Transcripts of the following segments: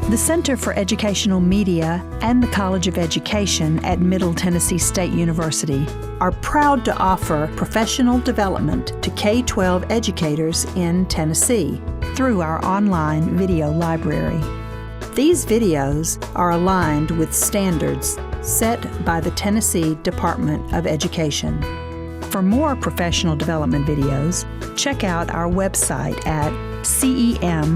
The Center for Educational Media and the College of Education at Middle Tennessee State University are proud to offer professional development to K-12 educators in Tennessee through our online video library. These videos are aligned with standards set by the Tennessee Department of Education. For more professional development videos, check out our website at cem.mtsu.edu.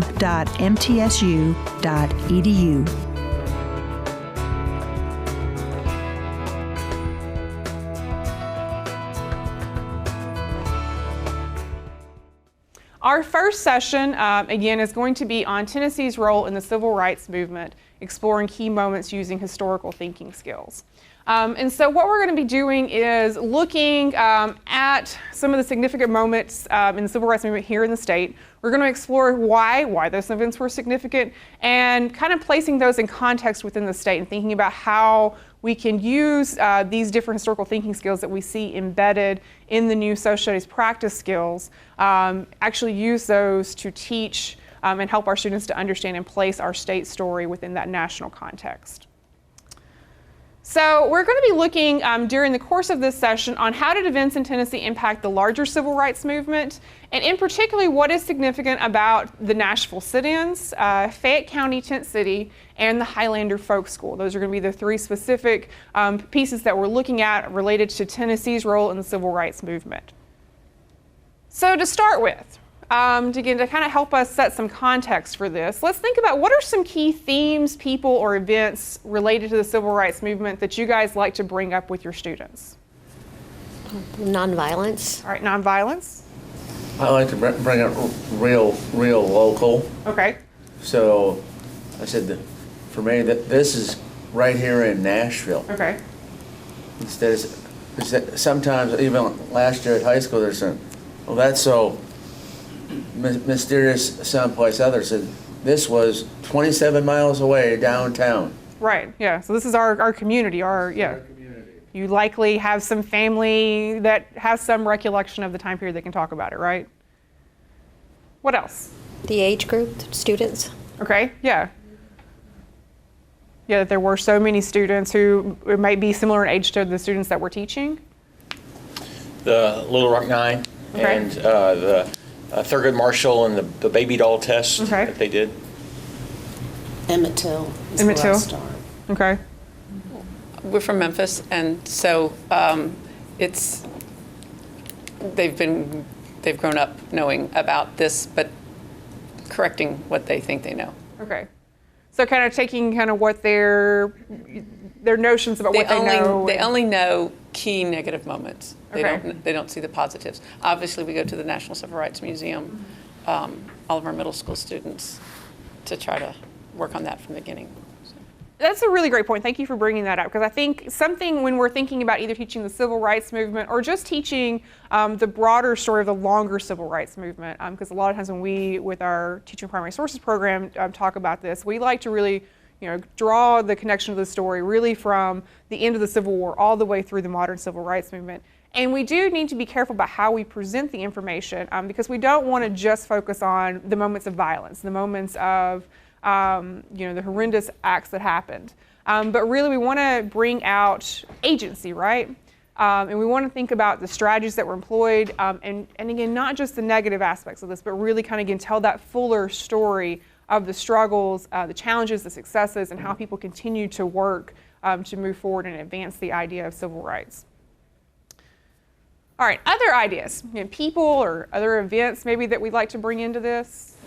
Our first session, again, is going to be on Tennessee's role in the civil rights movement, exploring key moments using historical thinking skills. And so what we're going to be doing is looking at some of the significant moments in the civil rights movement here in the state. We're going to explore why those events were significant and kind of placing those in context within the state and thinking about how we can use these different historical thinking skills that we see embedded in the new social studies practice skills, actually use those to teach and help our students to understand and place our state story within that national context. So we're going to be looking during the course of this session on how did events in Tennessee impact the larger civil rights movement, and in particular what is significant about the Nashville sit-ins, Fayette County Tent City, and the Highlander Folk School. Those are going to be the three specific pieces that we're looking at related to Tennessee's role in the civil rights movement. So to start with, to kind of help us set some context for this, let's think about what are some key themes, people, or events related to the civil rights movement that you guys like to bring up with your students? Nonviolence. All right, nonviolence. I like to bring it real local. Okay. So I said that for me that this is right here in Nashville. Okay. Instead of, sometimes even last year at high school there's a, well that's so mysterious someplace others said this was 27 miles away downtown. Right, yeah, so this is our community, our community. You likely have some family that has some recollection of the time period that can talk about it, right? What else? The age group, students. Okay, yeah. Yeah, that there were so many students who might be similar in age to the students that we're teaching. The Little Rock Nine, okay. And the Thurgood Marshall and the baby doll test, okay, that they did. Emmett Till. Emmett Till. Okay. We're from Memphis, and so they've grown up knowing about this, but correcting what they think they know. Okay. So kind of taking kind of what their notions about what they know. They only know key negative moments. Okay. They don't see the positives. Obviously, we go to the National Civil Rights Museum, all of our middle school students, to try to work on that from the beginning. That's a really great point. Thank you for bringing that up, because I think something when we're thinking about either teaching the civil rights movement or just teaching the broader story of the longer civil rights movement, because a lot of times when we, with our Teaching Primary Sources program, talk about this, we like to really draw the connection of the story really from the end of the Civil War all the way through the modern civil rights movement. And we do need to be careful about how we present the information, because we don't want to just focus on the moments of violence, the moments of the horrendous acts that happened. But really we want to bring out agency, right? And we want to think about the strategies that were employed, and again, not just the negative aspects of this, but really kind of again tell that fuller story of the struggles, the challenges, the successes, and how people continue to work to move forward and advance the idea of civil rights. All right, other ideas, people or other events maybe that we'd like to bring into this?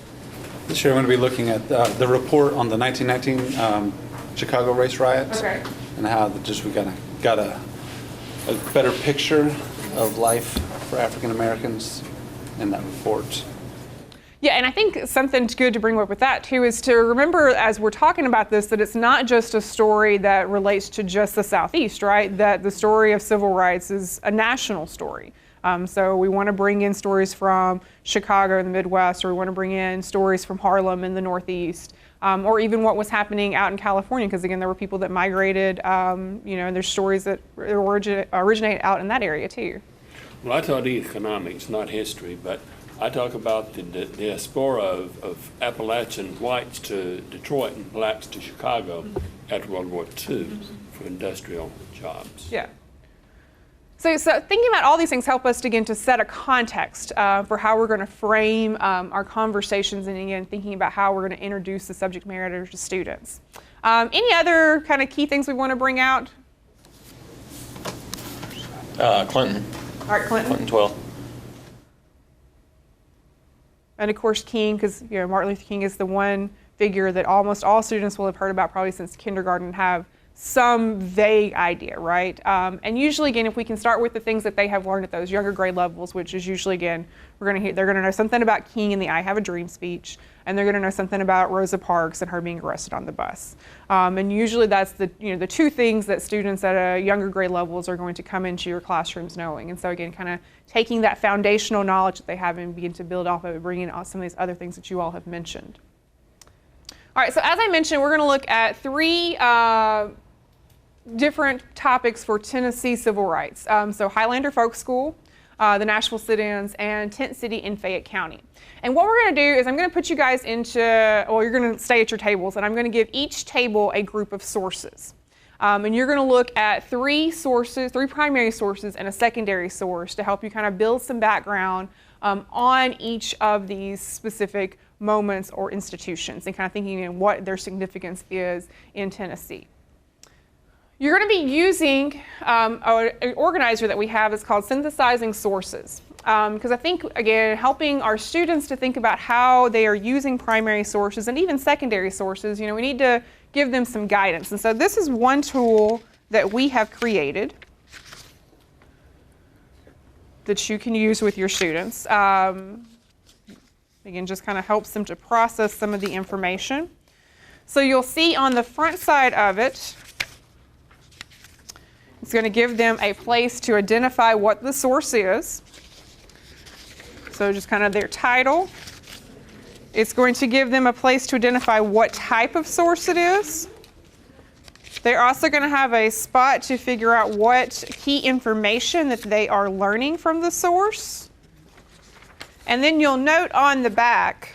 This year I'm going to be looking at the report on the 1919 Chicago race riots, okay, and how we got a better picture of life for African Americans in that report. Yeah, and I think something good to bring up with that too is to remember as we're talking about this that it's not just a story that relates to just the Southeast, right? That the story of civil rights is a national story. So we want to bring in stories from Chicago in the Midwest, or we want to bring in stories from Harlem in the Northeast, or even what was happening out in California, because again, there were people that migrated, and there's stories that originate out in that area too. Well, I taught economics, not history, but I talk about the diaspora of Appalachian whites to Detroit and blacks to Chicago after World War II for industrial jobs. Yeah. So thinking about all these things help us, again, to set a context for how we're going to frame our conversations, and again, thinking about how we're going to introduce the subject matter to students. Any other kind of key things we want to bring out? Clinton. All right, Clinton. Clinton 12. And of course, King, because Martin Luther King is the one figure that almost all students will have heard about probably since kindergarten, have some vague idea, right? And usually, again, if we can start with the things that they have learned at those younger grade levels, which is usually, again, they're going to know something about King and the "I Have a Dream" speech, and they're going to know something about Rosa Parks and her being arrested on the bus. And usually, that's the two things that students at a younger grade levels are going to come into your classrooms knowing. And so, again, kind of taking that foundational knowledge that they have and begin to build off of it, bringing in some of these other things that you all have mentioned. All right, so as I mentioned, we're going to look at three different topics for Tennessee civil rights. So Highlander Folk School, the Nashville sit-ins, and Tent City in Fayette County. And what we're going to do is I'm going to put you guys into, well, you're going to stay at your tables, and I'm going to give each table a group of sources. And you're going to look at three primary sources and a secondary source to help you kind of build some background on each of these specific moments or institutions, and kind of thinking in what their significance is in Tennessee. You're going to be using an organizer that we have that's called Synthesizing Sources. Because I think, again, helping our students to think about how they are using primary sources and even secondary sources, we need to give them some guidance. And so this is one tool that we have created that you can use with your students. Again, just kind of helps them to process some of the information. So you'll see on the front side of it, it's going to give them a place to identify what the source is. So just kind of their title. It's going to give them a place to identify what type of source it is. They're also going to have a spot to figure out what key information that they are learning from the source. And then you'll note on the back.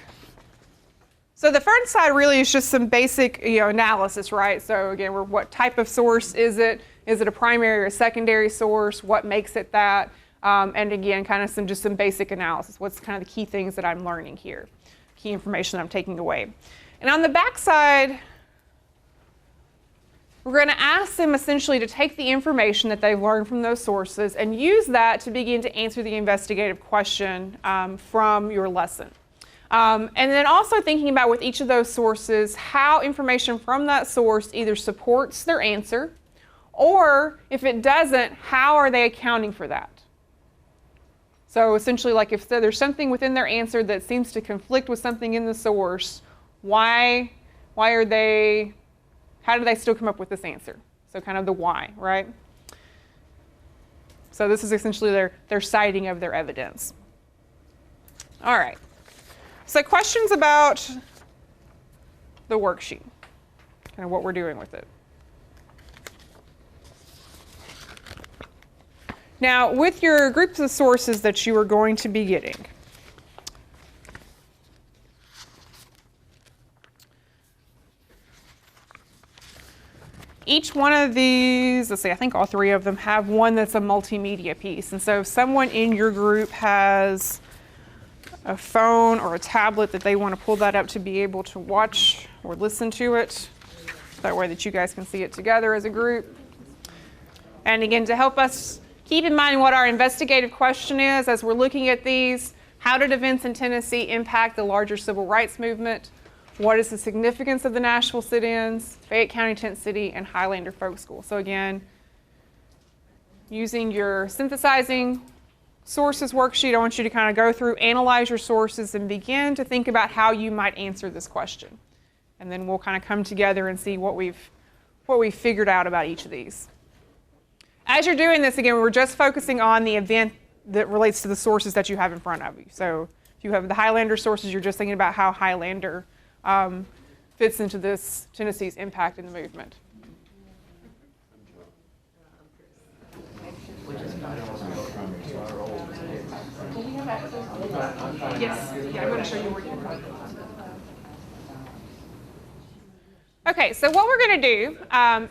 So the front side really is just some basic analysis, right? So again, what type of source is it? Is it a primary or a secondary source? What makes it that? And again, kind of some basic analysis. What's kind of the key things that I'm learning here? Key information that I'm taking away. And on the back side, we're going to ask them essentially to take the information that they've learned from those sources and use that to begin to answer the investigative question from your lesson. And then also thinking about with each of those sources how information from that source either supports their answer, or if it doesn't, how are they accounting for that? So essentially, like if there's something within their answer that seems to conflict with something in the source, how do they still come up with this answer? So kind of the why, right? So this is essentially their citing of their evidence. All right. So questions about the worksheet, kind of what we're doing with it. Now, with your groups of sources that you are going to be getting, each one of these, let's see, I think all three of them have one that's a multimedia piece. And so if someone in your group has a phone or a tablet that they want to pull that up to be able to watch or listen to it, that way that you guys can see it together as a group. And again, to help us keep in mind what our investigative question is as we're looking at these. How did events in Tennessee impact the larger civil rights movement? What is the significance of the Nashville sit-ins, Fayette County, Tent City, and Highlander Folk School? So again, using your synthesizing sources worksheet, I want you to kind of go through, analyze your sources, and begin to think about how you might answer this question. And then we'll kind of come together and see what we've figured out about each of these. As you're doing this, again, we're just focusing on the event that relates to the sources that you have in front of you. So if you have the Highlander sources, you're just thinking about how Highlander fits into this Tennessee's impact in the movement. Yes, yeah, I'm going to show you where you can. Okay, so what we're going to do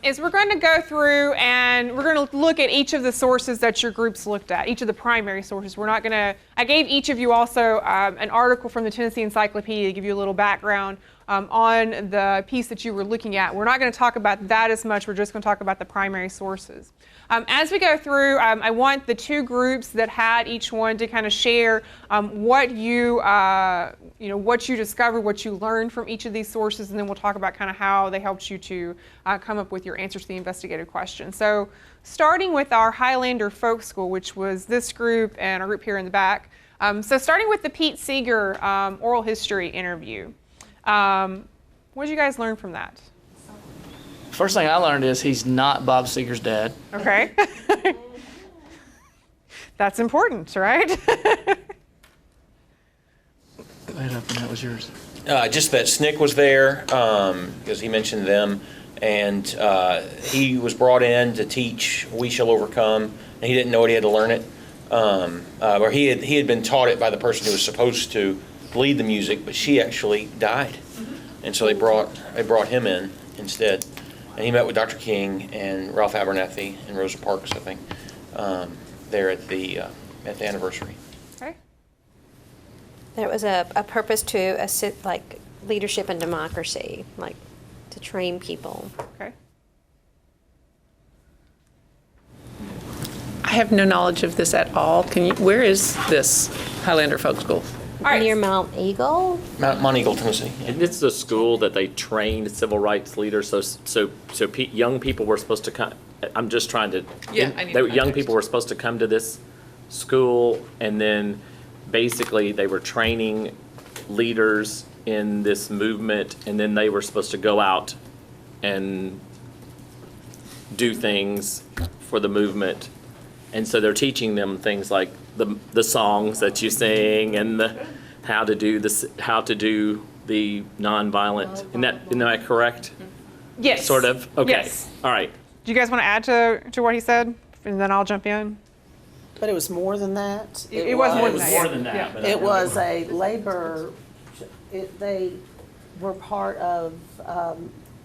is we're going to go through and we're going to look at each of the sources that your groups looked at, each of the primary sources. We're not going to, I gave each of you also an article from the Tennessee Encyclopedia to give you a little background on the piece that you were looking at. We're not going to talk about that as much, we're just going to talk about the primary sources. As we go through, I want the two groups that had each one to kind of share what you discovered, what you learned from each of these sources, and then we'll talk about kind of how they helped you to come up with your answers to the investigative question. So starting with our Highlander Folk School, which was this group and our group here in the back. So starting with the Pete Seeger oral history interview. What did you guys learn from that? First thing I learned is he's not Bob Seger's dad. Okay. That's important, right? Go ahead up, and that was yours. Just that SNCC was there, because he mentioned them, and he was brought in to teach We Shall Overcome, and he didn't know it, he had to learn it. Or he had been taught it by the person who was supposed to lead the music, but she actually died. And so they brought him in instead. And he met with Dr. King and Ralph Abernathy and Rosa Parks, I think, there at the anniversary. Okay. There was a purpose to assist, like, leadership and democracy, like, to train people. Okay. I have no knowledge of this at all. Where is this Highlander Folk School? All right. Near Mount Eagle? Mount Eagle, Tennessee. And it's the school that they trained civil rights leaders. So young people were supposed to come. I'm just trying to. Yeah, I need young context. people were supposed to come to this school, and then basically they were training leaders in this movement, and then they were supposed to go out and do things for the movement. And so they're teaching them things like the songs that you sing and how to do the nonviolent. Isn't that correct? Yes. Sort of? Okay. Yes. All right. Do you guys want to add to what he said? And then I'll jump in. But it was more than that. It was more It than was that. more yeah. than that. Yeah. but I It don't was remember. a labor, they were part of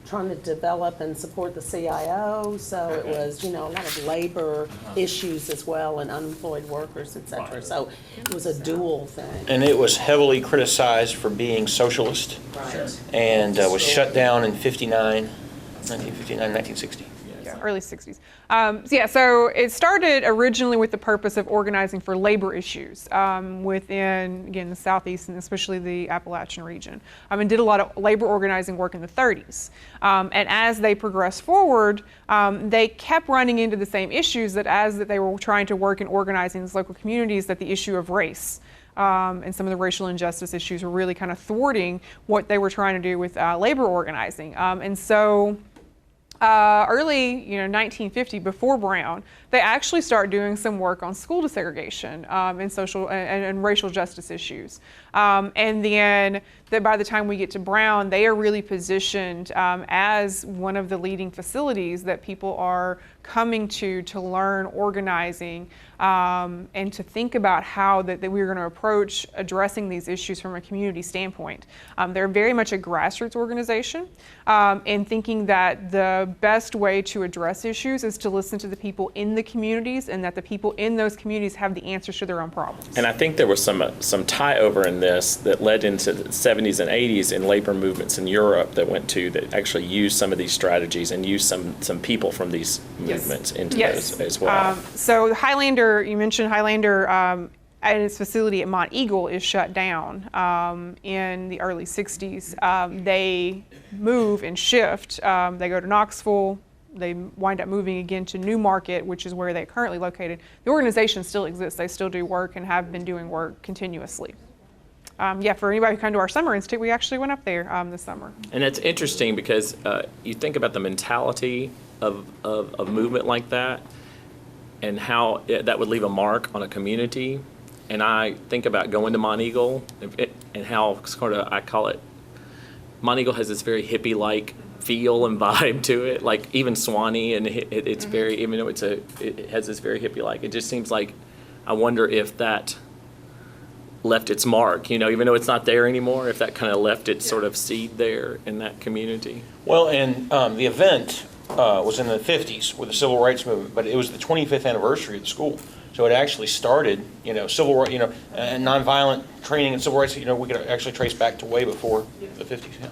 trying to develop and support the CIO, so it was, a lot of labor issues as well, and unemployed workers, et cetera. So it was a dual thing. And it was heavily criticized for being socialist, and was shut down in 1960. Yeah, early 60s. So it started originally with the purpose of organizing for labor issues within, again, the Southeast and especially the Appalachian region. And did a lot of labor organizing work in the 30s. And as they progressed forward, they kept running into the same issues that they were trying to work and organize in these local communities, that the issue of race and some of the racial injustice issues were really kind of thwarting what they were trying to do with labor organizing. And so early, 1950, before Brown, they actually start doing some work on school desegregation and social and racial justice issues. And then by the time we get to Brown, they are really positioned as one of the leading facilities that people are coming to learn organizing and to think about how that we're going to approach addressing these issues from a community standpoint. They're very much a grassroots organization in thinking that the best way to address issues is to listen to the people in the communities, and that the people in those communities have the answers to their own problems. And I think there was some tie over in this that led into the 70s and 80s in labor movements in Europe that actually used some of these strategies and used some people from these movements into those as well. So Highlander, you mentioned Highlander, and its facility at Mont Eagle is shut down in the early 60s. They move and shift. They go to Knoxville. They wind up moving again to Newmarket, which is where they're currently located. The organization still exists. They still do work and have been doing work continuously. For anybody who come to our summer institute, we actually went up there this summer. And it's interesting because you think about the mentality of movement like that and how that would leave a mark on a community. And I think about going to Mont Eagle and how sort of, I call it, Mont Eagle has this very hippie-like feel and vibe to it, like even Swanee, and it's very, even though it has this very hippie-like, it just seems like, I wonder if that left its mark, even though it's not there anymore, if that kind of left its sort of seed there in that community. Well, and the event was in the 50s with the Civil Rights Movement, but it was the 25th anniversary of the school. So it actually started, civil rights, nonviolent training in civil rights, we could actually trace back to way before the 50s. Yeah.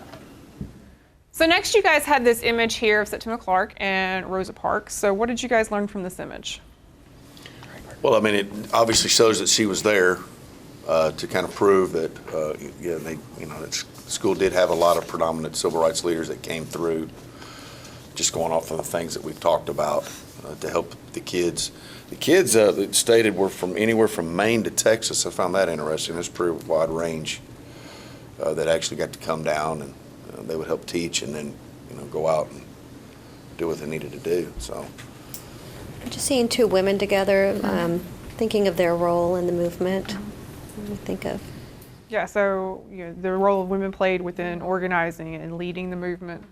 So next you guys had this image here of Septima Clark and Rosa Parks. So what did you guys learn from this image? Well, I mean, it obviously shows that she was there to kind of prove that, that school did have a lot of predominant civil rights leaders that came through, just going off of the things that we've talked about to help the kids. The kids that stated were from anywhere from Maine to Texas. I found that interesting. There's a pretty wide range that actually got to come down, and they would help teach and then, go out and do what they needed to do. So. Just seeing two women together, thinking of their role in the movement. What do you think of? Yeah, so the role of women played within organizing and leading the movement.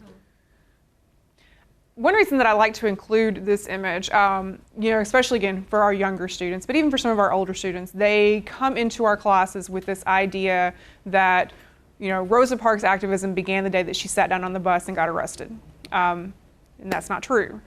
One reason that I like to include this image, especially again for our younger students, but even for some of our older students, they come into our classes with this idea that, Rosa Parks' activism began the day that she sat down on the bus and got arrested. And that's not true.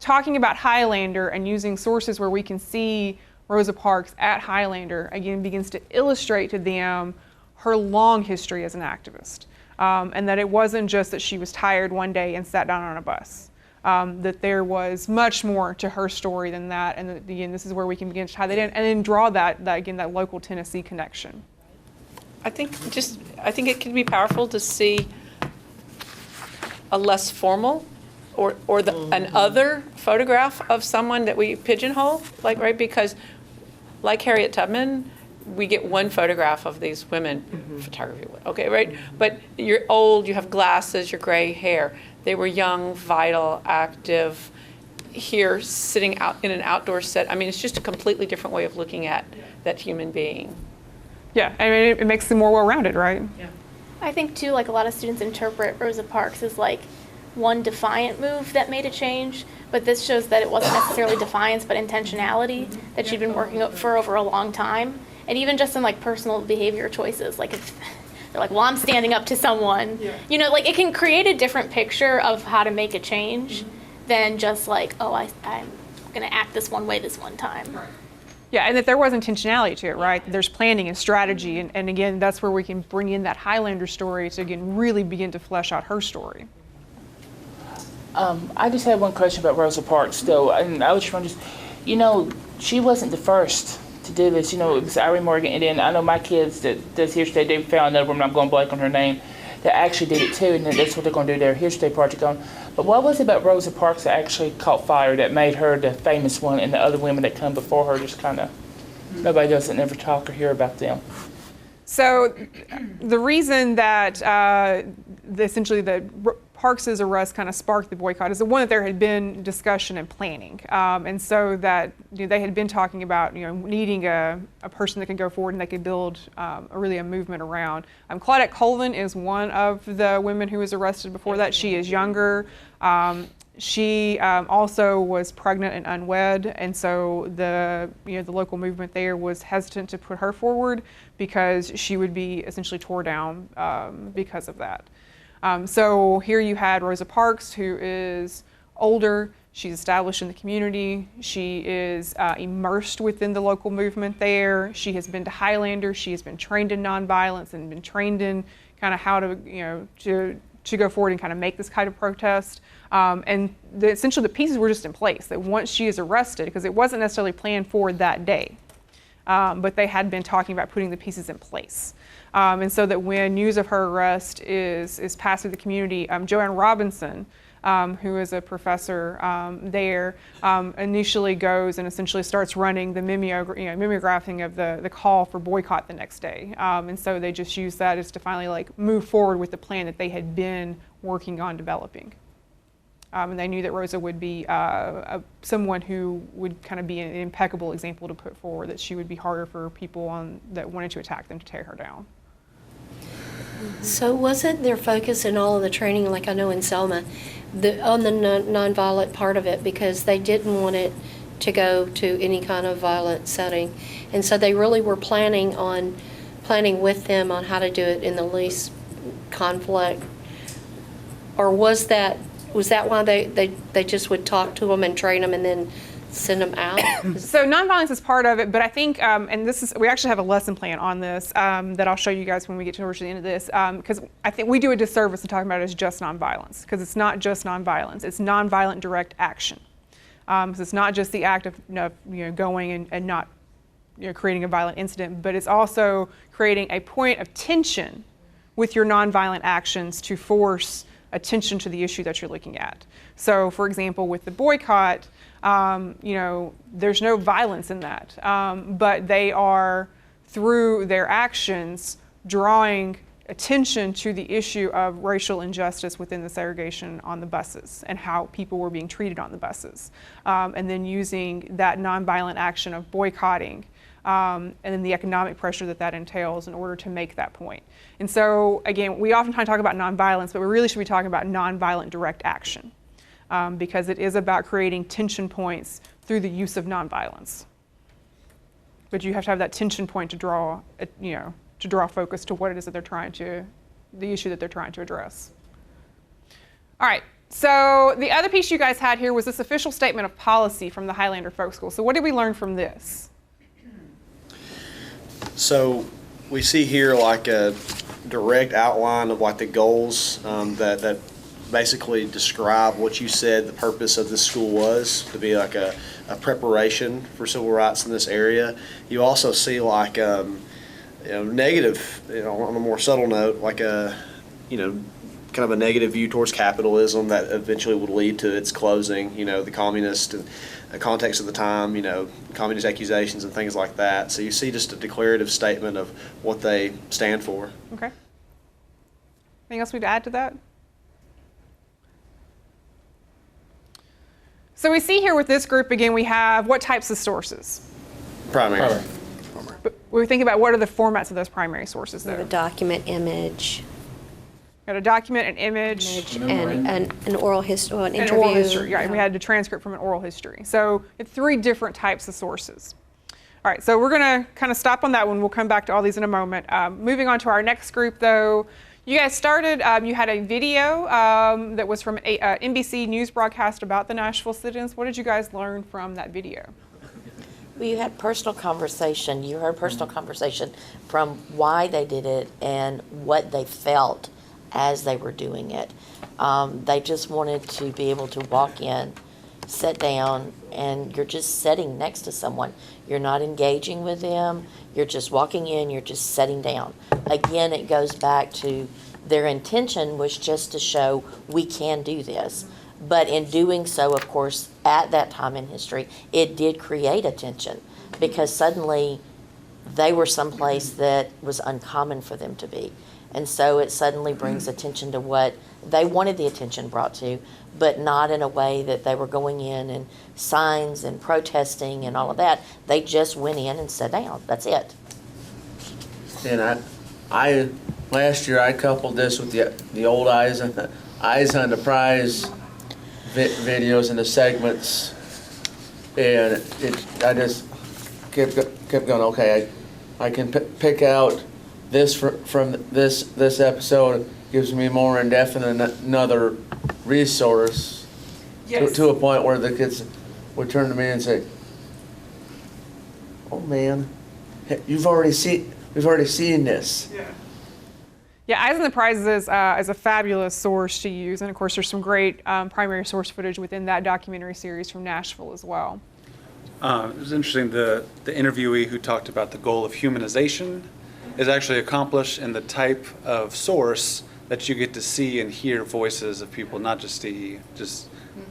Talking about Highlander and using sources where we can see Rosa Parks at Highlander, again, begins to illustrate to them her long history as an activist. And that it wasn't just that she was tired one day and sat down on a bus. That there was much more to her story than that. And that, again, this is where we can begin to tie that in and then draw that local Tennessee connection. I think it can be powerful to see a less formal or an other photograph of someone that we pigeonhole, right? Because like Harriet Tubman, we get one photograph of these women, photography, okay, right? But you're old, you have glasses, you're gray hair. They were young, vital, active, here sitting out in an outdoor set. I mean, it's just a completely different way of looking at that human being. Yeah, I mean, it makes them more well-rounded, right? Yeah. I think too, like a lot of students interpret Rosa Parks as like one defiant move that made a change, but this shows that it wasn't necessarily defiance, but intentionality, that she'd been working for over a long time. And even just in like personal behavior choices, like if they're like, well, I'm standing up to someone, like it can create a different picture of how to make a change than just like, oh, I'm gonna act this one way this one time. Right. Yeah, and that there was intentionality to it, right? There's planning and strategy, and again, that's where we can bring in that Highlander story to again really begin to flesh out her story. I just had one question about Rosa Parks, though, and I was trying to, she wasn't the first to do this. It was Irene Morgan, and then I know my kids that does Here's Day, they found another woman, I'm going blank on her name, that actually did it too, and then that's what they're going to do their Here's Day project on. But what was it about Rosa Parks that actually caught fire, that made her the famous one, and the other women that come before her just kind of, nobody doesn't ever talk or hear about them? So the reason that essentially the Parks's arrest kind of sparked the boycott is the one that there had been discussion and planning, and so that they had been talking about needing a person that could go forward and they could build a movement around. Claudette Colvin is one of the women who was arrested before that. She is younger. She also was pregnant and unwed, and so the local movement there was hesitant to put her forward because she would be essentially tore down because of that. So here you had Rosa Parks, who is older. She's established in the community. She is immersed within the local movement there. She has been to Highlander. She has been trained in nonviolence and been trained in kind of how to go forward and kind of make this kind of protest. And essentially the pieces were just in place, that once she is arrested, because it wasn't necessarily planned for that day, but they had been talking about putting the pieces in place. And so that when news of her arrest is passed through the community, Joanne Robinson, who is a professor there, initially goes and essentially starts running the mimeographing of the call for boycott the next day. And so they just use that as to finally move forward with the plan that they had been working on developing. And they knew that Rosa would be someone who would kind of be an impeccable example to put forward, that she would be harder for people that wanted to attack them to tear her down. So wasn't their focus in all of the training, like I know in Selma, on the nonviolent part of it, because they didn't want it to go to any kind of violent setting. And so they really were planning with them on how to do it in the least conflict. Or was that why they just would talk to them and train them and then send them out? So nonviolence is part of it, but I think, and we actually have a lesson plan on this that I'll show you guys when we get towards the end of this, because I think we do a disservice to talking about it as just nonviolence, because it's not just nonviolence, it's nonviolent direct action. So it's not just the act of going and not creating a violent incident, but it's also creating a point of tension with your nonviolent actions to force attention to the issue that you're looking at. So, for example, with the boycott, there's no violence in that, but they are, through their actions, drawing attention to the issue of racial injustice within the segregation on the buses and how people were being treated on the buses, and then using that nonviolent action of boycotting and then the economic pressure that entails in order to make that point. And so, again, we oftentimes talk about nonviolence, but we really should be talking about nonviolent direct action, because it is about creating tension points through the use of nonviolence. But you have to have that tension point to draw focus to what it is that the issue that they're trying to address. All right, so the other piece you guys had here was this official statement of policy from the Highlander Folk School. So what did we learn from this? So we see here like a direct outline of like the goals that basically describe what you said the purpose of this school was, to be like a preparation for civil rights in this area. You also see like negative, on a more subtle note, like kind of a negative view towards capitalism that eventually would lead to its closing, the communist context of the time, communist accusations and things like that. So you see just a declarative statement of what they stand for. Okay. Anything else we'd add to that? So we see here with this group, again, we have what types of sources? Primary. But we think about what are the formats of those primary sources, though? We have a document, image. Got a document, an image, and an oral history, an interview. An oral history, right? And we had a transcript from an oral history. So it's 3 different types of sources. All right, so we're going to kind of stop on that one. We'll come back to all these in a moment. Moving on to our next group, though, you guys started, you had a video that was from an NBC news broadcast about the Nashville sit-ins. What did you guys learn from that video? Well, you had personal conversation. You heard personal conversation from why they did it and what they felt as they were doing it. They just wanted to be able to walk in, sit down, and you're just sitting next to someone. You're not engaging with them. You're just walking in, you're just sitting down. Again, it goes back to their intention was just to show we can do this. But in doing so, of course, at that time in history, it did create a tension because suddenly they were someplace that was uncommon for them to be. And so it suddenly brings attention to what they wanted the attention brought to, but not in a way that they were going in and signs and protesting and all of that. They just went in and sat down. That's it. And I last year I coupled this with the old Eyes on the Prize videos and the segments, and I just kept going. Okay, I can pick out this from this episode. Gives me more in depth than another resource. Yes. To a point where the kids would turn to me and say, "Oh man, we've already seen this." Yeah. Yeah, Eyes on the Prize is a fabulous source to use, and of course there's some great primary source footage within that documentary series from Nashville as well. It was interesting, the interviewee who talked about the goal of humanization is actually accomplished in the type of source that you get to see and hear voices of people, not just see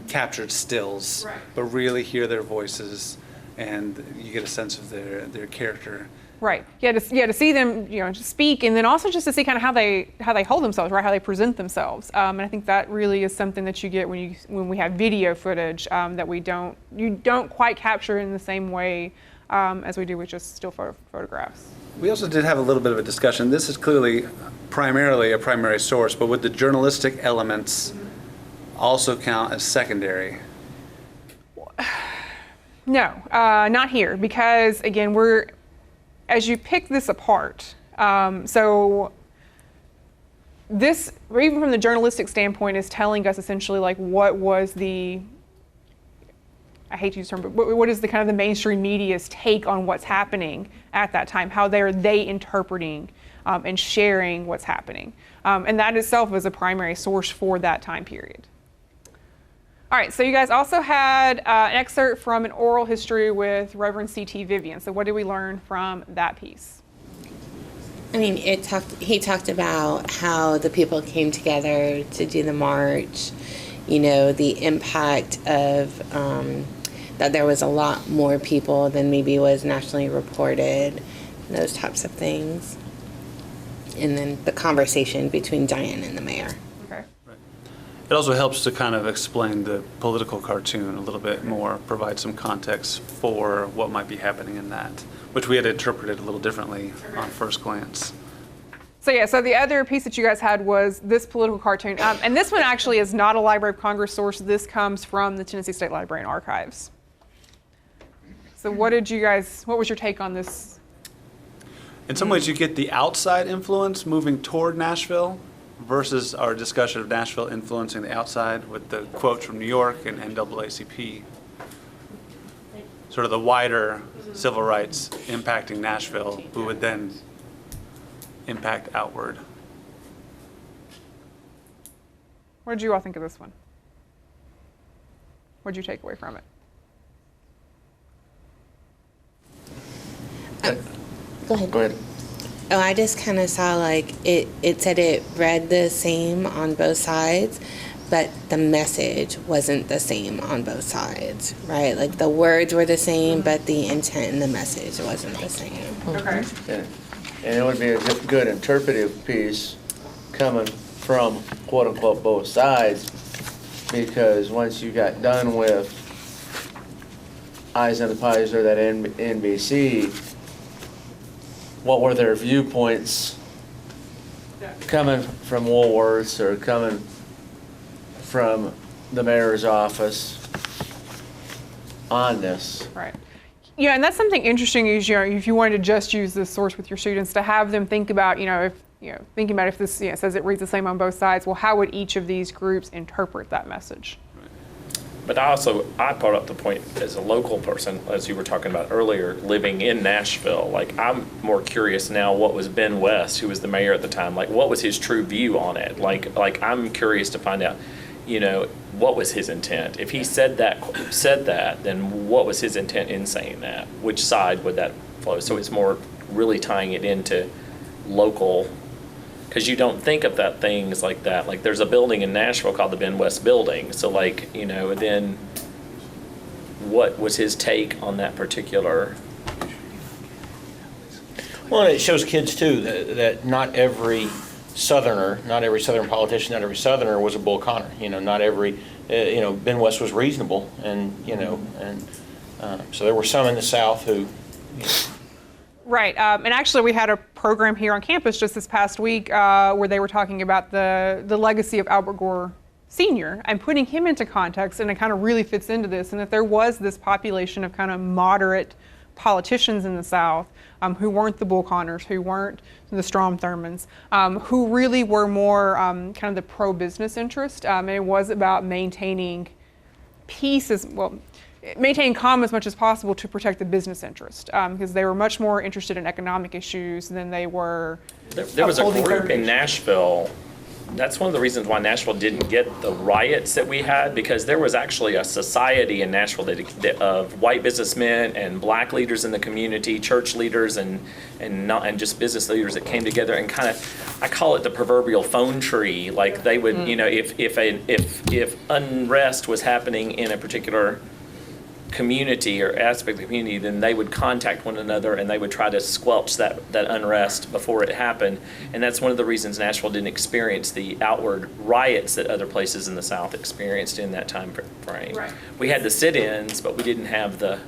captured stills, right, but really hear their voices, and you get a sense of their character. Right. Yeah. To see them, speak, and then also just to see kind of how they hold themselves, right? How they present themselves. And I think that really is something that you get when we have video footage that you don't quite capture in the same way as we do with just still photographs. We also did have a little bit of a discussion. This is clearly primarily a primary source, but would the journalistic elements also count as secondary? No, not here, because again, as you pick this apart, so this, even from the journalistic standpoint, is telling us essentially like what was the, I hate to use the term, but what is the kind of the mainstream media's take on what's happening at that time? How are they interpreting and sharing what's happening? And that itself was a primary source for that time period. All right, so you guys also had an excerpt from an oral history with Reverend C.T. Vivian. So what did we learn from that piece? I mean, he talked about how the people came together to do the march, you know, the impact of that there was a lot more people than maybe was nationally reported, those types of things. And then the conversation between Diane and the mayor. Okay. It also helps to kind of explain the political cartoon a little bit more, provide some context for what might be happening in that, which we had interpreted a little differently on first glance. So yeah, so the other piece that you guys had was this political cartoon. And this one actually is not a Library of Congress source. This comes from the Tennessee State Library and Archives. So what was your take on this? In some ways, you get the outside influence moving toward Nashville versus our discussion of Nashville influencing the outside with the quotes from New York and NAACP. Sort of the wider civil rights impacting Nashville, who would then impact outward. What did you all think of this one? What did you take away from it? Go ahead. Go ahead. Oh, I just kind of saw like it said it read the same on both sides, but the message wasn't the same on both sides, right? Like the words were the same, but the intent and the message wasn't the same. Okay. And it would be a good interpretive piece coming from quote unquote both sides, because once you got done with Eyes on the Prize or that NBC, what were their viewpoints coming from Woolworths or coming from the mayor's office on this? Right. Yeah, and that's something interesting is, if you wanted to just use this source with your students, to have them think about, thinking about if this says it reads the same on both sides, well, how would each of these groups interpret that message? But I brought up the point as a local person, as you were talking about earlier, living in Nashville. Like, I'm more curious now, what was Ben West, who was the mayor at the time, like, what was his true view on it? Like I'm curious to find out, what was his intent? If he said that, then what was his intent in saying that? Which side would that flow? So it's more really tying it into local, because you don't think of that things like that. Like, there's a building in Nashville called the Ben West Building. So then what was his take on that particular? Well, it shows kids too that not every Southerner, not every Southern politician, not every Southerner was a Bull Connor. Not every, Ben West was reasonable, and so there were some in the South who. Right, and actually we had a program here on campus just this past week where they were talking about the legacy of Albert Gore Sr. and putting him into context, and it kind of really fits into this, and that there was this population of kind of moderate politicians in the South who weren't the Bull Connors, who weren't the Strom Thurmonds, who really were more kind of the pro-business interest, and it was about maintaining peace maintaining calm as much as possible to protect the business interest, because they were much more interested in economic issues than they were. There was a group in Nashville. That's one of the reasons why Nashville didn't get the riots that we had, because there was actually a society in Nashville of white businessmen and black leaders in the community, church leaders and just business leaders that came together and kind of, I call it the proverbial phone tree. Like, they would, if unrest was happening in a particular community or aspect of the community, then they would contact one another and they would try to squelch that unrest before it happened. And that's one of the reasons Nashville didn't experience the outward riots that other places in the South experienced in that time frame. Right. We had the sit-ins, but we didn't have the...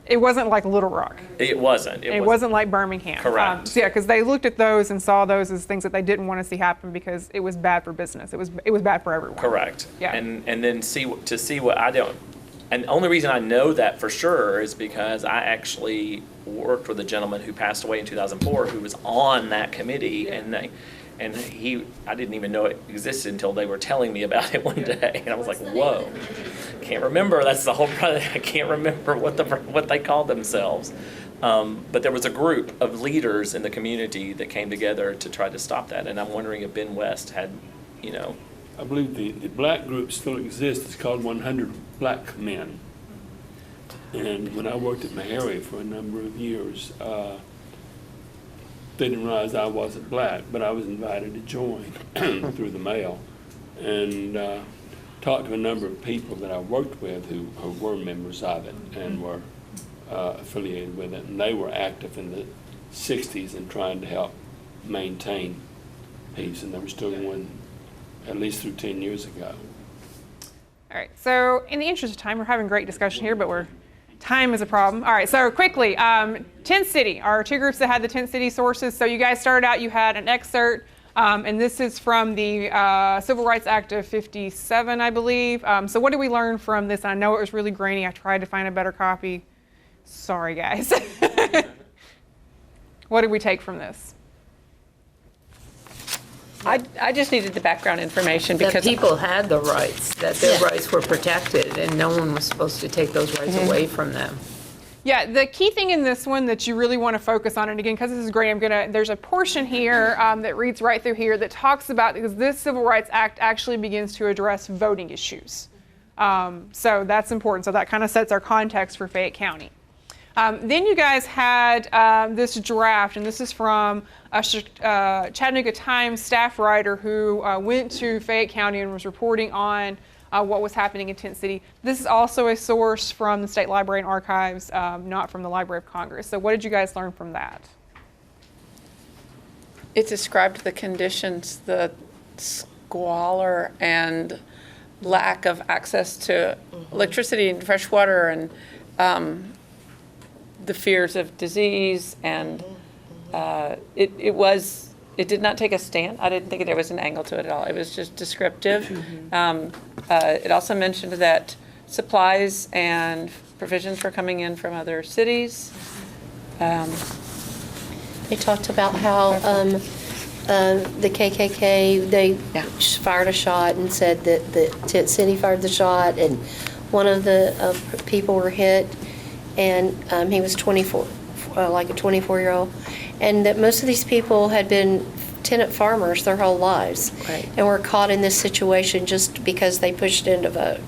It wasn't like Little Rock. It wasn't. It wasn't like Birmingham. Correct. Because they looked at those and saw those as things that they didn't want to see happen because it was bad for business. It was bad for everyone. Correct. Yeah. And then see what I don't... And the only reason I know that for sure is because I actually worked with a gentleman who passed away in 2004 who was on that committee, and I didn't even know it existed until they were telling me about it one day, and I was like, whoa, can't remember. That's the whole problem. I can't remember what they called themselves. But there was a group of leaders in the community that came together to try to stop that, and I'm wondering if Ben West had, I believe the black group still exists. It's called 100 Black Men. And when I worked at Meharry for a number of years, they didn't realize I wasn't black, but I was invited to join through the mail, and talked to a number of people that I worked with who were members of it and were affiliated with it, and they were active in the 60s and trying to help maintain peace, and they were still going at least through 10 years ago. All right, so in the interest of time, we're having great discussion here, but time is a problem. All right, so quickly, Tent City, our two groups that had the Tent City sources. So you guys started out, you had an excerpt, and this is from the Civil Rights Act of 57, I believe. So what did we learn from this? I know it was really grainy. I tried to find a better copy. Sorry, guys. What did we take from this? I just needed the background information because that people had the rights, that their rights were protected, and no one was supposed to take those rights away from them. Yeah, the key thing in this one that you really want to focus on, and again, because this is great, there's a portion here that reads right through here that talks about, because this Civil Rights Act actually begins to address voting issues. So that's important. So that kind of sets our context for Fayette County. Then you guys had this draft, and this is from a Chattanooga Times staff writer who went to Fayette County and was reporting on what was happening in Tent City. This is also a source from the State Library and Archives, not from the Library of Congress. So what did you guys learn from that? it described the conditions, the squalor and lack of access to electricity and fresh water, and the fears of disease, and it did not take a stand. I didn't think there was an angle to it at all. It was just descriptive. It also mentioned that supplies and provisions were coming in from other cities. They talked about how the KKK, they fired a shot and said that the Tent City fired the shot, and one of the people were hit, and he was 24, like a 24-year-old, and that most of these people had been tenant farmers their whole lives, and were caught in this situation just because they pushed in to vote.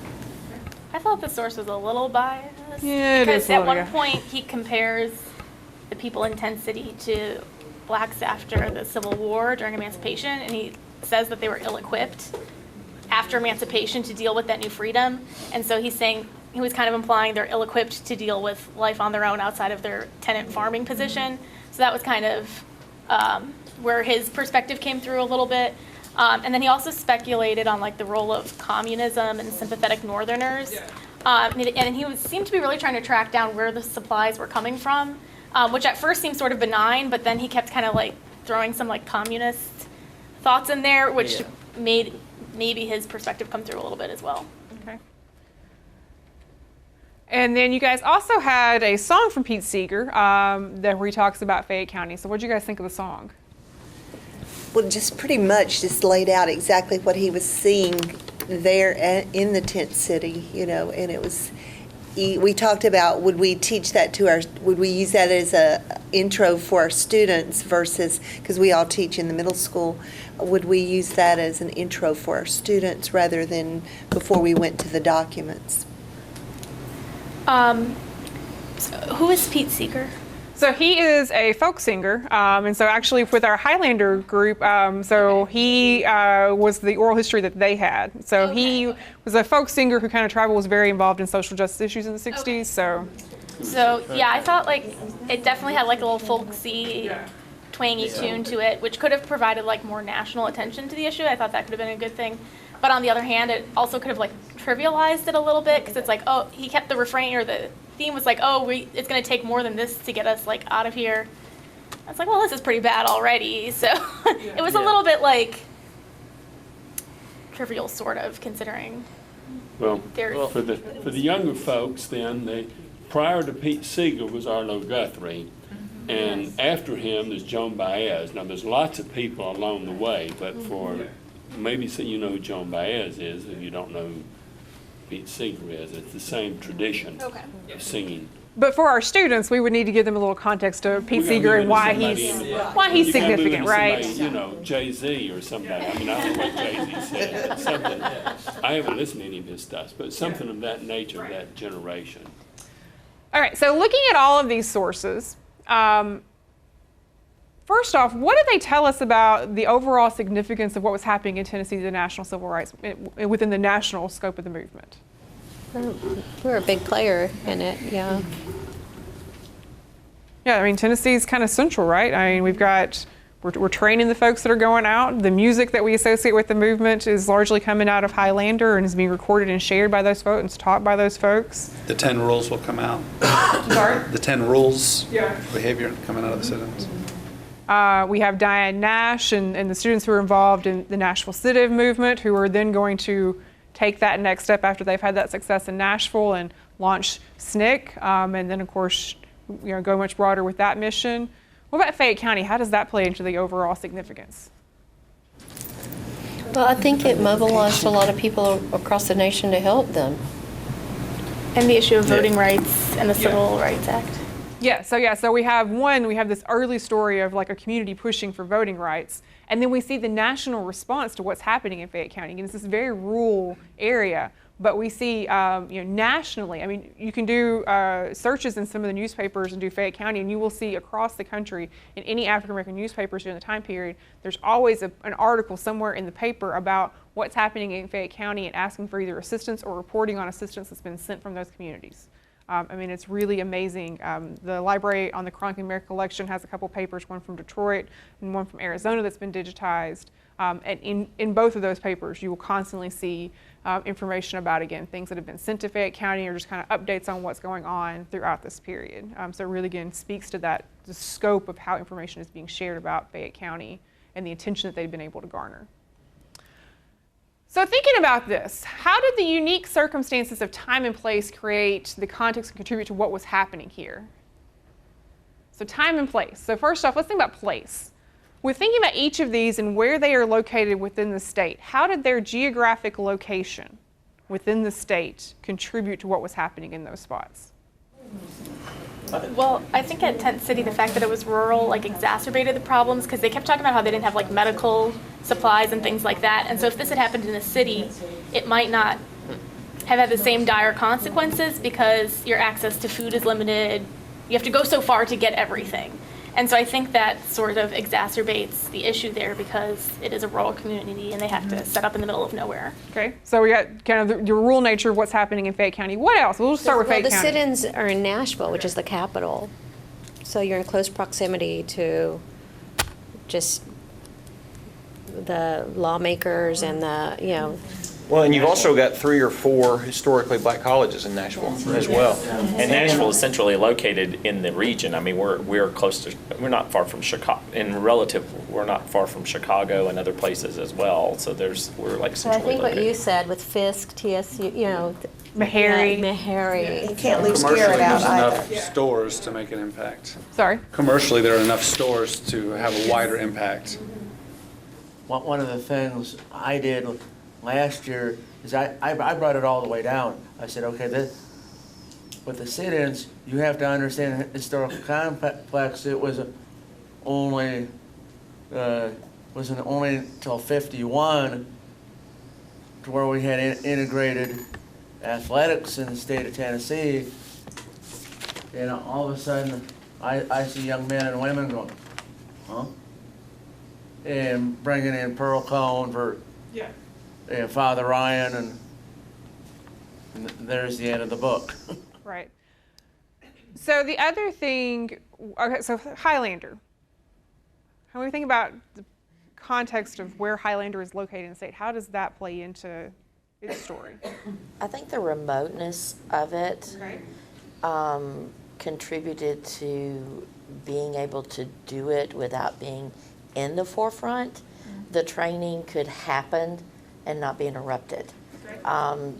I thought the source was a little biased. Yeah, because at one point he compares the people in Tent City to blacks after the Civil War during emancipation, and he says that they were ill-equipped after emancipation to deal with that new freedom. And so he's saying, he was kind of implying they're ill-equipped to deal with life on their own outside of their tenant farming position. So that was kind of where his perspective came through a little bit. And then he also speculated on like the role of communism and sympathetic Northerners. And he seemed to be really trying to track down where the supplies were coming from, which at first seemed sort of benign, but then he kept kind of like throwing some like communist thoughts in there, which made maybe his perspective come through a little bit as well. Okay. And then you guys also had a song from Pete Seeger where he talks about Fayette County. So what did you guys think of the song? Well, just pretty much just laid out exactly what he was seeing there in the tent city, you know, and it was, we talked about, would we teach that to our, would we use that as a intro for our students versus, because we all teach in the middle school, would we use that as an intro for our students rather than before we went to the documents? So who is Pete Seeger? So he is a folk singer, and so actually with our Highlander group, so he was the oral history that they had. So he was a folk singer who kind of traveled, was very involved in social justice issues in the 60s, So yeah, I thought like it definitely had like a little folksy, twangy tune to it, which could have provided like more national attention to the issue. I thought that could have been a good thing. But on the other hand, it also could have like trivialized it a little bit, because it's like, oh, he kept the refrain, or the theme was like, oh, it's going to take more than this to get us like out of here. I was like, well, this is pretty bad already. So it was a little bit like trivial, sort of, considering Well, There's- for the younger folks, then, prior to Pete Seeger was Arlo Guthrie, and after him is Joan Baez. Now, there's lots of people along the way, but for, maybe so you know who Joan Baez is, if you don't know who Pete Seeger is. It's the same tradition of singing. But for our students, we would need to give them a little context of Pete Seeger and why he's significant, right? Somebody, you know, Jay-Z or somebody. I mean, I don't know what Jay-Z said, but something. I haven't listened to any of his stuff, but something of that nature, of that generation. All right, so looking at all of these sources, first off, what did they tell us about the overall significance of what was happening in Tennessee, the national civil rights, within the national scope of the movement? We're a big player in it, yeah. Yeah, I mean, Tennessee's kind of central, right? I mean, we're training the folks that are going out. The music that we associate with the movement is largely coming out of Highlander and is being recorded and shared by those folks and taught by those folks. The 10 rules will come out. Sorry? The 10 rules, Yeah. behavior coming out of the sit-ins. We have Diane Nash and the students who are involved in the Nashville Sit-In movement, who are then going to take that next step after they've had that success in Nashville and launch SNCC, and then of course, go much broader with that mission. What about Fayette County? How does that play into the overall significance? Well, I think it mobilized a lot of people across the nation to help them. And the issue of voting rights and the Civil Rights Act. So we have this early story of like a community pushing for voting rights, and then we see the national response to what's happening in Fayette County. And it's this very rural area, but we see nationally. I mean, you can do searches in some of the newspapers and do Fayette County, and you will see across the country in any African American newspapers during the time period, there's always an article somewhere in the paper about what's happening in Fayette County and asking for either assistance or reporting on assistance that's been sent from those communities. I mean, it's really amazing. The Library on the Chronicle American Collection has a couple papers, one from Detroit and one from Arizona that's been digitized. And in both of those papers, you will constantly see information about, again, things that have been sent to Fayette County or just kind of updates on what's going on throughout this period. So it really, again, speaks to the scope of how information is being shared about Fayette County and the attention that they've been able to garner. So thinking about this, how did the unique circumstances of time and place create the context and contribute to what was happening here? So time and place. So first off, let's think about place. We're thinking about each of these and where they are located within the state. How did their geographic location within the state contribute to what was happening in those spots? Well, I think at Tent City, the fact that it was rural exacerbated the problems because they kept talking about how they didn't have medical supplies and things like that. And so if this had happened in a city, it might not have had the same dire consequences because your access to food is limited. You have to go so far to get everything. And so I think that sort of exacerbates the issue there because it is a rural community and they have to set up in the middle of nowhere. Okay, so we got kind of the rural nature of what's happening in Fayette County. What else? We'll start with Fayette The County. sit-ins are in Nashville, which is the capital. So you're in close proximity to just the lawmakers and the, Well, and you've also got 3 or 4 historically black colleges in Nashville as well. And Nashville is centrally located in the region. I mean, we're close to, we're not far from Chicago. We're not far from Chicago and other places as well. So we're like So I centrally think what located. you said with Fisk, TSU, Meharry. Meharry. You can't lose Commercially, Garrett out there's either. enough stores to make an impact. Sorry? Commercially, there are enough stores to have a wider impact. One of the things I did last year is I brought it all the way down. I said, okay, with the sit-ins, you have to understand the historical complex. It wasn't only until 51 to where we had integrated athletics in the state of Tennessee. And all of a sudden, I see young men and women going, huh? And bringing in Pearl Cone and Father Ryan, and there's the end of the book. Right. So the other thing, okay, so Highlander. When we think about the context of where Highlander is located in the state, how does that play into its story? I think the remoteness of it contributed to being able to do it without being in the forefront. The training could happen and not be interrupted.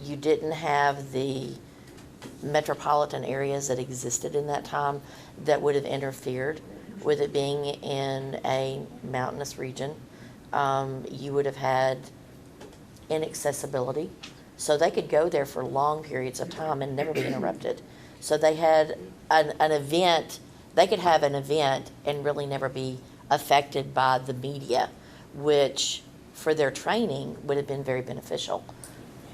You didn't have the metropolitan areas that existed in that time that would have interfered with it being in a mountainous region. You would have had inaccessibility. So they could go there for long periods of time and never be interrupted. So they had an event, they could have an event and really never be affected by the media, which for their training would have been very beneficial.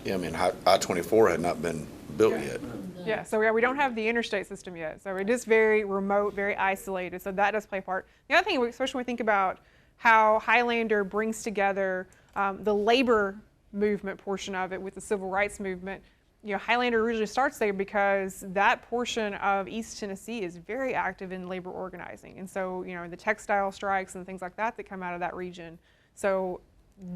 Yeah, I mean, I-24 had not been built yet. Yeah, so we don't have the interstate system yet. So it is very remote, very isolated. So that does play a part. The other thing, especially when we think about how Highlander brings together the labor movement portion of it with the civil rights movement, Highlander originally starts there because that portion of East Tennessee is very active in labor organizing. And so, the textile strikes and things like that come out of that region. So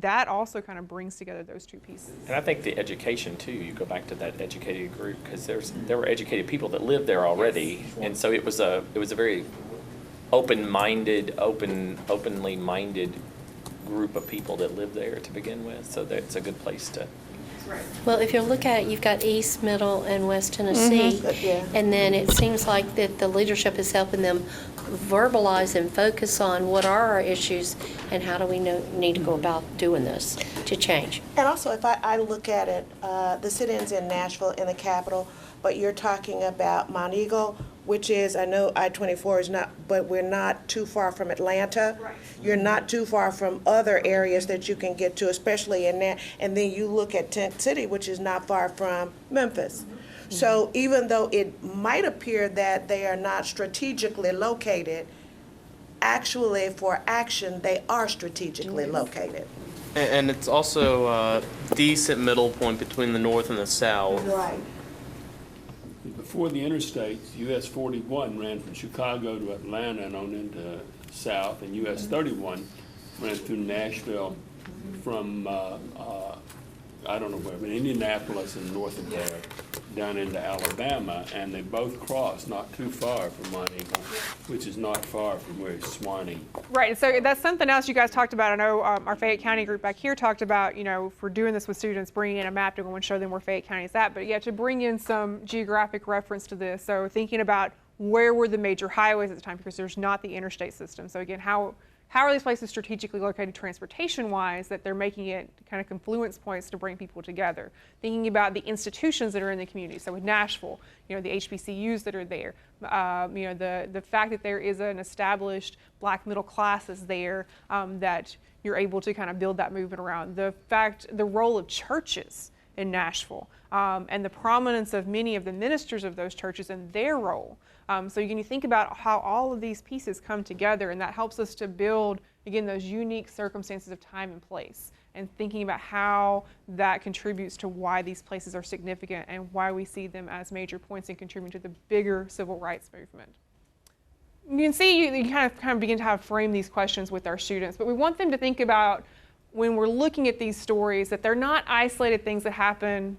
that also kind of brings together those two pieces. And I think the education too, you go back to that educated group, because there were educated people that lived there already. Yes. And so it was a very openly minded group of people that lived there to begin with. So that's a good place to. Right. Well, if you look at it, you've got East, Middle, and West Tennessee, and then it seems like that the leadership is helping them verbalize and focus on what are our issues and how do we need to go about doing this to change. And also, if I look at it, the sit-ins in Nashville in the capital, but you're talking about Mount Eagle, which is, I know I-24 is not, but we're not too far from Atlanta. Right. You're not too far from other areas that you can get to, especially in that. And then you look at Tent City, which is not far from Memphis. Mm-hmm. So even though it might appear that they are not strategically located, actually for action, they are strategically located. And it's also a decent middle point between the north and the south. Right. Before the interstates, US 41 ran from Chicago to Atlanta and on into south, and US 31 ran through Nashville from, I don't know where, but Indianapolis and north of there, down into Alabama, and they both crossed not too far from Mount Eagle, which is not far from where Swanee. Right, so that's something else you guys talked about. I know our Fayette County group back here talked about, if we're doing this with students, bringing in a map to go and show them where Fayette County is at, but yeah, to bring in some geographic reference to this. So thinking about where were the major highways at the time, because there's not the interstate system. So again, how are these places strategically located transportation-wise that they're making it kind of confluence points to bring people together? Thinking about the institutions that are in the community. So with Nashville, the HBCUs that are there, the fact that there is an established black middle classes there that you're able to kind of build that movement around. The role of churches in Nashville and the prominence of many of the ministers of those churches and their role. So you think about how all of these pieces come together, and that helps us to build, again, those unique circumstances of time and place, and thinking about how that contributes to why these places are significant and why we see them as major points in contributing to the bigger civil rights movement. You can see you kind of begin to frame these questions with our students, but we want them to think about when we're looking at these stories that they're not isolated things that happen,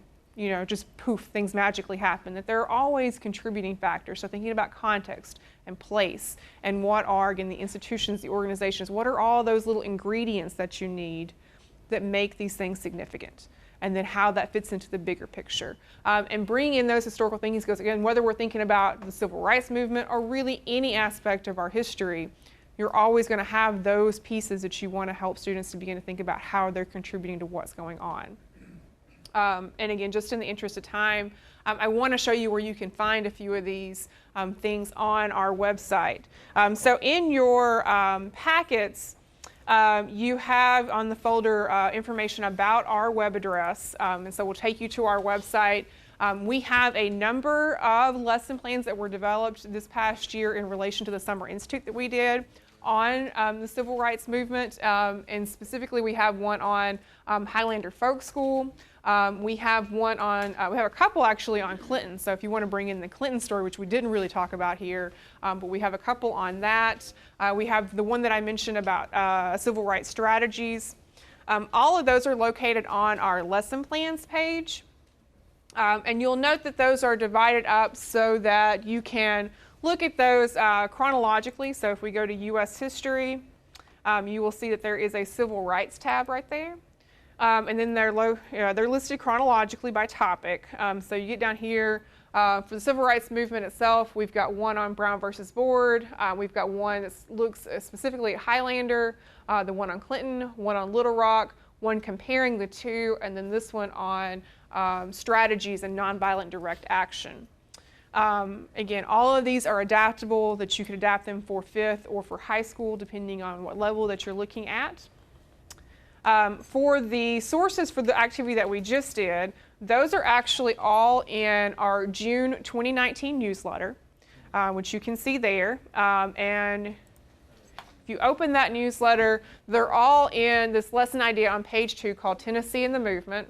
just poof, things magically happen, that there are always contributing factors. So thinking about context and place and what are, again, the institutions, the organizations, what are all those little ingredients that you need that make these things significant, and then how that fits into the bigger picture. And bringing in those historical thinkings, because again, whether we're thinking about the civil rights movement or really any aspect of our history, you're always going to have those pieces that you want to help students to begin to think about how they're contributing to what's going on. And again, just in the interest of time, I want to show you where you can find a few of these things on our website. So in your packets, you have on the folder information about our web address, and so we'll take you to our website. We have a number of lesson plans that were developed this past year in relation to the Summer Institute that we did on the civil rights movement, and specifically we have one on Highlander Folk School. We have one on, we have a couple actually on Clinton, so if you want to bring in the Clinton story, which we didn't really talk about here, but we have a couple on that. We have the one that I mentioned about civil rights strategies. All of those are located on our lesson plans page. And you'll note that those are divided up so that you can look at those chronologically. So if we go to U.S. history, you will see that there is a civil rights tab right there. and then they're listed chronologically by topic. So you get down here, for the civil rights movement itself, we've got one on Brown versus Board. We've got one that looks specifically at Highlander, the one on Clinton, one on Little Rock, one comparing the two, and then this one on strategies and nonviolent direct action. Again, all of these are adaptable, that you could adapt them for 5th or for high school, depending on what level that you're looking at. For the sources for the activity that we just did, those are actually all in our June 2019 newsletter, which you can see there. And if you open that newsletter, they're all in this lesson idea on page 2 called Tennessee and the Movement.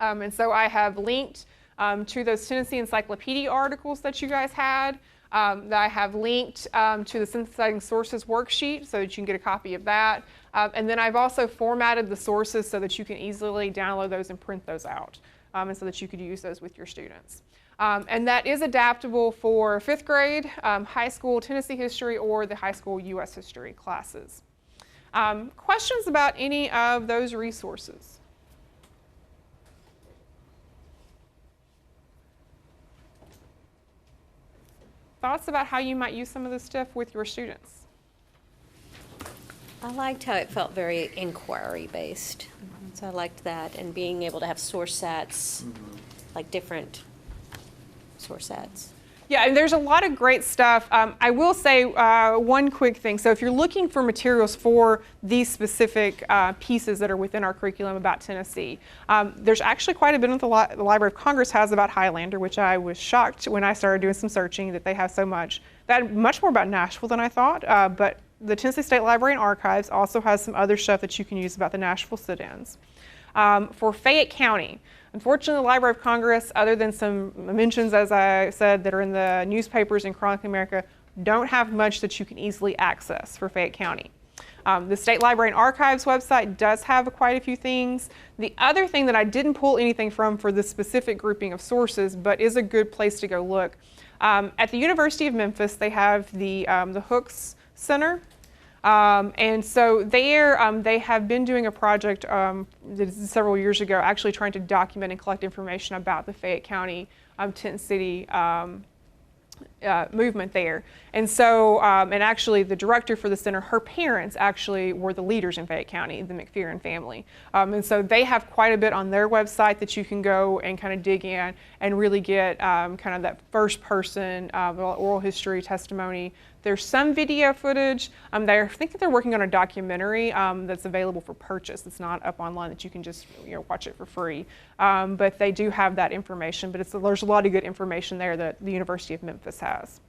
And so I have linked to those Tennessee Encyclopedia articles that you guys had. That I have linked to the Synthesizing Sources worksheet so that you can get a copy of that. And then I've also formatted the sources so that you can easily download those and print those out, and so that you could use those with your students. And that is adaptable for 5th grade, high school Tennessee history, or the high school U.S. history classes. Questions about any of those resources? Thoughts about how you might use some of this stuff with your students? I liked how it felt very inquiry-based. So I liked that, and being able to have source sets, like different source sets. Yeah, and there's a lot of great stuff. I will say one quick thing. So if you're looking for materials for these specific pieces that are within our curriculum about Tennessee, there's actually quite a bit of the Library of Congress has about Highlander, which I was shocked when I started doing some searching that they have so much. They had much more about Nashville than I thought, but the Tennessee State Library and Archives also has some other stuff that you can use about the Nashville sit-ins. For Fayette County, unfortunately, the Library of Congress, other than some mentions, as I said, that are in the newspapers and Chronicle America, don't have much that you can easily access for Fayette County. The State Library and Archives website does have quite a few things. The other thing that I didn't pull anything from for this specific grouping of sources, but is a good place to go look, at the University of Memphis, they have the Hooks Center. And so there, they have been doing a project several years ago, actually trying to document and collect information about the Fayette County, Tent City movement there. And so, and actually the director for the center, her parents actually were the leaders in Fayette County, the McPherson family. And so they have quite a bit on their website that you can go and kind of dig in and really get kind of that first person oral history testimony. There's some video footage. I think that they're working on a documentary that's available for purchase. It's not up online that you can just watch it for free. But they do have that information. But there's a lot of good information there that the University of Memphis has.